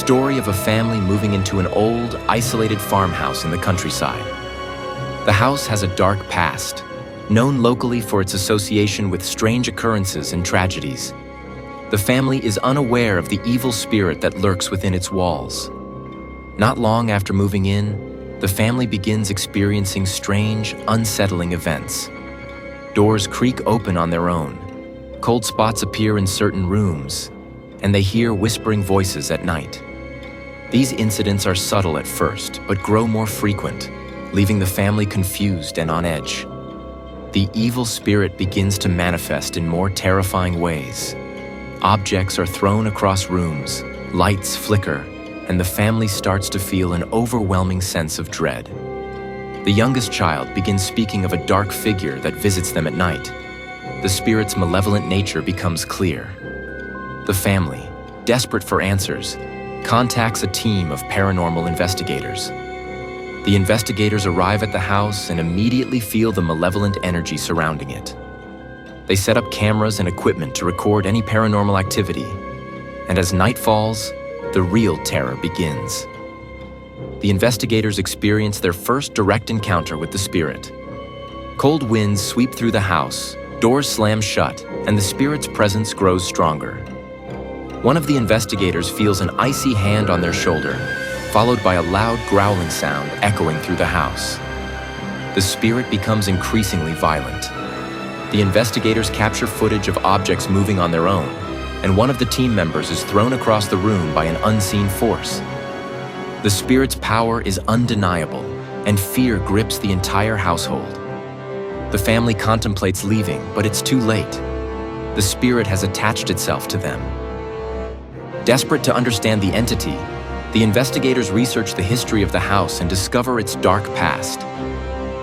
story of a family moving into an old, isolated farmhouse in the countryside. The house has a dark past, known locally for its association with strange occurrences and tragedies. The family is unaware of the evil spirit that lurks within its walls. Not long after moving in, the family begins experiencing strange, unsettling events. Doors creak open on their own, cold spots appear in certain rooms, and they hear whispering voices at night. These incidents are subtle at first, but grow more frequent, leaving the family confused and on edge. The evil spirit begins to manifest in more terrifying ways. Objects are thrown across rooms, lights flicker, and the family starts to feel an overwhelming sense of dread. The youngest child begins speaking of a dark figure that visits them at night. The spirit's malevolent nature becomes clear. The family, desperate for answers, contacts a team of paranormal investigators. The investigators arrive at the house and immediately feel the malevolent energy surrounding it. They set up cameras and equipment to record any paranormal activity, and as night falls, the real terror begins. The investigators experience their first direct encounter with the spirit. Cold winds sweep through the house, doors slam shut, and the spirit's presence grows stronger. One of the investigators feels an icy hand on their shoulder, followed by a loud growling sound echoing through the house. The spirit becomes increasingly violent. The investigators capture footage of objects moving on their own, and one of the team members is thrown across the room by an unseen force. The spirit's power is undeniable, and fear grips the entire household. The family contemplates leaving, but it's too late. The spirit has attached itself to them. Desperate to understand the entity, the investigators research the history of the house and discover its dark past.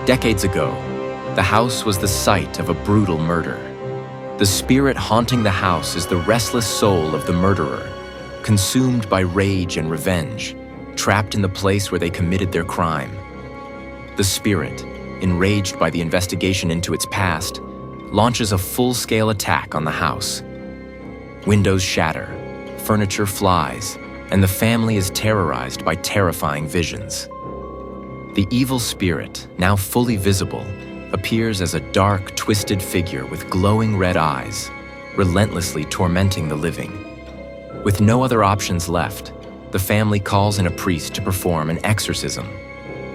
Decades ago, the house was the site of a brutal murder. The spirit haunting the house is the restless soul of the murderer, consumed by rage and revenge, trapped in the place where they committed their crime. The spirit, enraged by the investigation into its past, launches a full-scale attack on the house. Windows shatter, furniture flies, and the family is terrorized by terrifying visions. The evil spirit, now fully visible, appears as a dark, twisted figure with glowing red eyes, relentlessly tormenting the living. With no other options left, the family calls in a priest to perform an exorcism.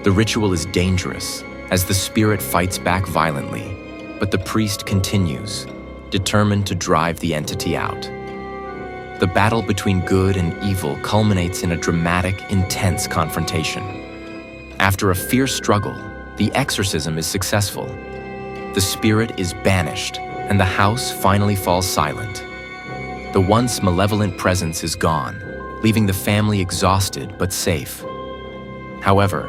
The ritual is dangerous, as the spirit fights back violently, but the priest continues, determined to drive the entity out. The battle between good and evil culminates in a dramatic, intense confrontation. After a fierce struggle, the exorcism is successful. The spirit is banished, and the house finally falls silent. The once malevolent presence is gone, leaving the family exhausted but safe. However,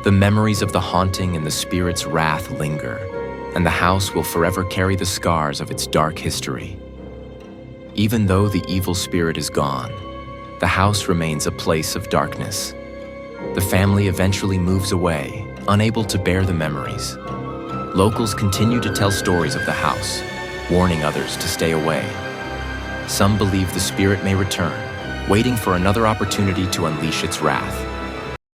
the memories of the haunting and the spirit's wrath linger, and the house will forever carry the scars of its dark history. Even though the evil spirit is gone, the house remains a place of darkness. The family eventually moves away, unable to bear the memories. Locals continue to tell stories of the house, warning others to stay away. Some believe the spirit may return, waiting for another opportunity to unleash its wrath.